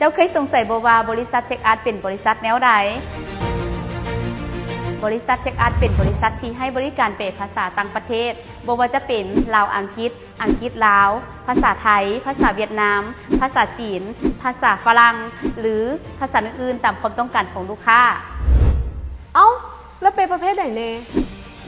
เจ้าเคยสงสัยบ่ว่าบริษัทเช็คอาร์ตเป็นบริษัทแนวใดบริษัทเช็คอาร์ตเป็นบริษัทที่ให้บริการแปลภาษาต่างประเทศบ่ว่าจะเป็นลาวอังกฤษลาวภาษาไทยภาษาเวียดนามภาษาจีนภาษาฝรั่งหรือภาษาอื่นๆตามความต้องการของลูกค้าเอ้าแล้วเป็นประเภทไหนเน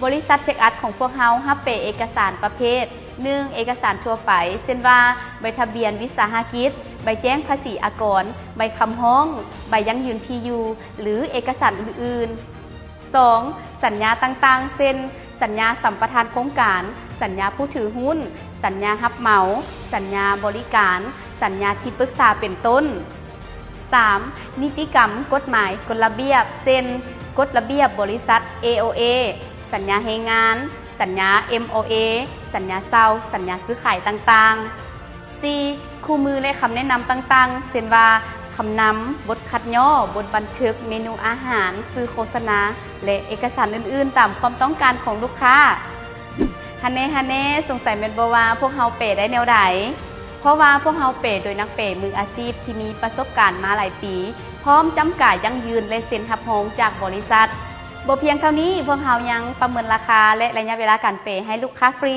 บริษัทเช็คอาร์ตของพวกเฮารับเปเอกสารประเภท1เอกสารทั่วไปเช่นว่าใบทะเบียนวิสาหกิจใบแจ้งภาษีอากรใบคำฮ้องใบยั่งยืนที่อยู่หรือเอกสารอื่นๆ 2. สัญญาต่างๆเช่นสัญญาสัมปทานโครงการสัญญาผู้ถือหุ้นสัญญารับเหมาสัญญาบริการสัญญาที่ปรึกษาเป็นต้น 3. นิติกรรมกฎหมายกฎระเบียบเช่นกฎระเบียบบริษัท AOA สัญญาแรงงานสัญญา MOA สัญญาเช่าสัญญาซื้อขายต่างๆ 4. คู่มือและคำแนะนำต่างๆเช่นว่าคำนำบทคัดย่อบทบันทึกเมนูอาหารสื่อโฆษณาและเอกสารอื่นๆตามความต้องการของลูกค้าฮันเน่สงสัยแม่นบ่ว่าพวกเฮาเป๋ได้แนวใดเพราะว่าพวกเฮาเป๋โดยนักเป๋มืออาชีพที่มีประสบการณ์มาหลายปีพร้อมจำกัดยั่งยืนและเซ็นรับรองจากบริษัทบ่เพียงเท่านี้พวกเฮายังประเมินราคาและระยะเวลาการเป๋ให้ลูกค้าฟรี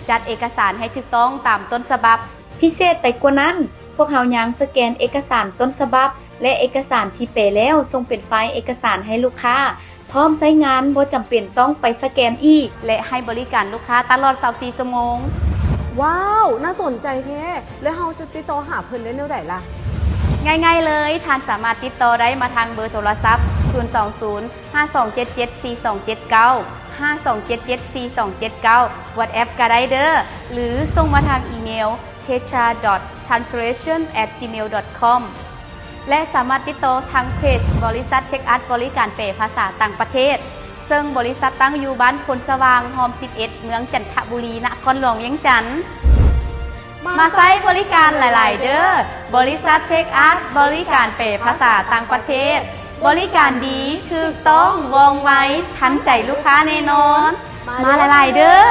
จัดเอกสารให้ถูกต้องตามต้นฉบับพิเศษไปกว่านั้นพวกเฮายังสแกนเอกสารต้นฉบับและเอกสารที่เป๋แล้วส่งเป็นไฟล์เอกสารให้ลูกค้าพร้อมใช้งานบ่จำเป็นต้องไปสแกนอีกและให้บริการลูกค้าตลอด24ชั่วโมงว้าวน่าสนใจแท้แล้วเฮาจะติดต่อหาเพิ่นได้แนวใดล่ะง่ายๆเลยท่านสามารถติดต่อได้มาทางเบอร์โทรศัพท์020 5277 4279 5277 4279 WhatsApp ก็ได้เด้อหรือส่งมาทางอีเมล techa.translation@gmail.com และสามารถติดต่อทางเพจบริษัทเช็คอาร์ตบริการแปลภาษาต่างประเทศซึ่งบริษัทตั้งอยู่บ้านพลสว่างหอม11เมืองจันทบุรีนครหลวงเวียงจันทน์มาใช้บริการหลายๆเด้อบริษัทเช็คอาร์ตบริการแปลภาษาต่างประเทศบริการดีถูกต้องว่องไวทันใจลูกค้าแน่นอนมาหลายๆเด้อ